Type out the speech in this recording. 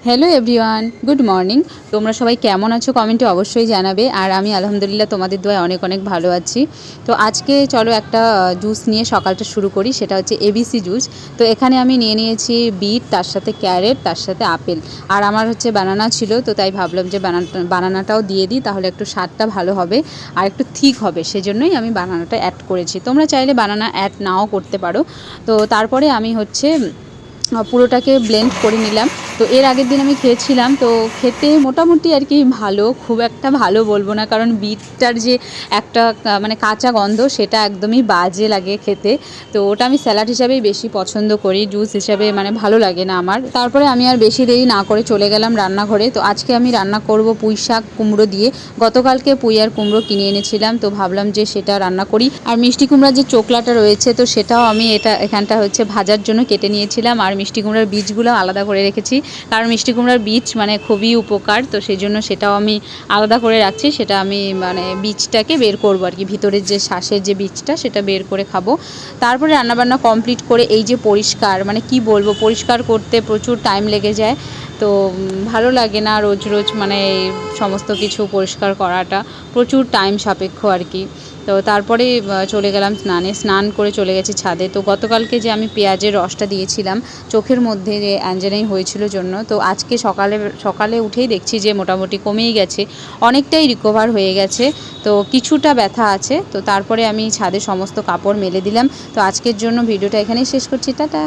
Hello everyone, good morning. তোমরা সবাই কেমন আছো কমেন্টে অবশ্যই জানাবে। আর আমি আলহামদুলিল্লাহ তোমাদের দোয়ায় অনেক অনেক ভালো আছি। তো আজকে চলো একটা জুস নিয়ে সকালটা শুরু করি, সেটা হচ্ছে এবিসি জুস। তো এখানে আমি নিয়ে নিয়েছি বিট, তার সাথে ক্যারেট, তার সাথে আপেল। আর আমার হচ্ছে বানানা ছিল, তো তাই ভাবলাম যে বানানাটাও দিয়ে দিই, তাহলে একটু স্বাদটা ভালো হবে আর একটু ঠিক হবে, সেজন্যই আমি বানানাটা অ্যাড করেছি। তোমরা চাইলে বানানা অ্যাড নাও করতে পারো। তো তারপরে আমি হচ্ছে পুরোটাকে ব্লেন্ড করে নিলাম। তো এর আগের দিন আমি খেয়েছিলাম, তো খেতে মোটামুটি আর কি ভালো, খুব একটা ভালো বলবো না, কারণ বিটটার যে একটা মানে কাঁচা গন্ধ, সেটা একদমই বাজে লাগে খেতে। তো ওটা আমি স্যালাড হিসাবেই বেশি পছন্দ করি, জুস হিসাবে মানে ভালো লাগে না আমার। তারপরে আমি আর বেশি দেরি না করে চলে গেলাম রান্নাঘরে। তো আজকে আমি রান্না করব পুঁই শাক কুমড়ো দিয়ে। গতকালকে পুঁই আর কুমড়ো কিনে এনেছিলাম, তো ভাবলাম যে সেটা রান্না করি। আর মিষ্টি কুমড়ার যে চোকলাটা রয়েছে, তো সেটাও আমি এখানটা হচ্ছে ভাজার জন্য কেটে নিয়েছিলাম। আর মিষ্টি কুমড়ার বীজগুলো আলাদা করে রেখেছি, কারণ মিষ্টি কুমড়ার বীজ মানে খুবই উপকার, তো সেই জন্য সেটাও আমি আলাদা করে রাখছি। সেটা আমি মানে বীজটাকে বের করবো আর কি, ভিতরের যে শ্বাসের যে বীজটা, সেটা বের করে খাবো। তারপরে রান্নাবান্না কমপ্লিট করে এই যে পরিষ্কার, মানে কি বলবো, পরিষ্কার করতে প্রচুর টাইম লেগে যায়। তো ভালো লাগে না রোজ রোজ মানে সমস্ত কিছু পরিষ্কার করাটা, প্রচুর টাইম সাপেক্ষ আর কি। তো তারপরে চলে গেলাম স্নান করে চলে গেছি ছাদে। তো গতকালকে যে আমি পেঁয়াজের রসটা দিয়েছিলাম চোখের মধ্যে, যে অ্যাঞ্জেনাই হয়েছিল জন্য, তো আজকে সকালে উঠেই দেখছি যে মোটামুটি কমেই গেছে, অনেকটাই রিকভার হয়ে গেছে। তো কিছুটা ব্যথা আছে। তো তারপরে আমি ছাদে সমস্ত কাপড় মেলে দিলাম। তো আজকের জন্য ভিডিওটা এখানেই শেষ করছি, টাটা।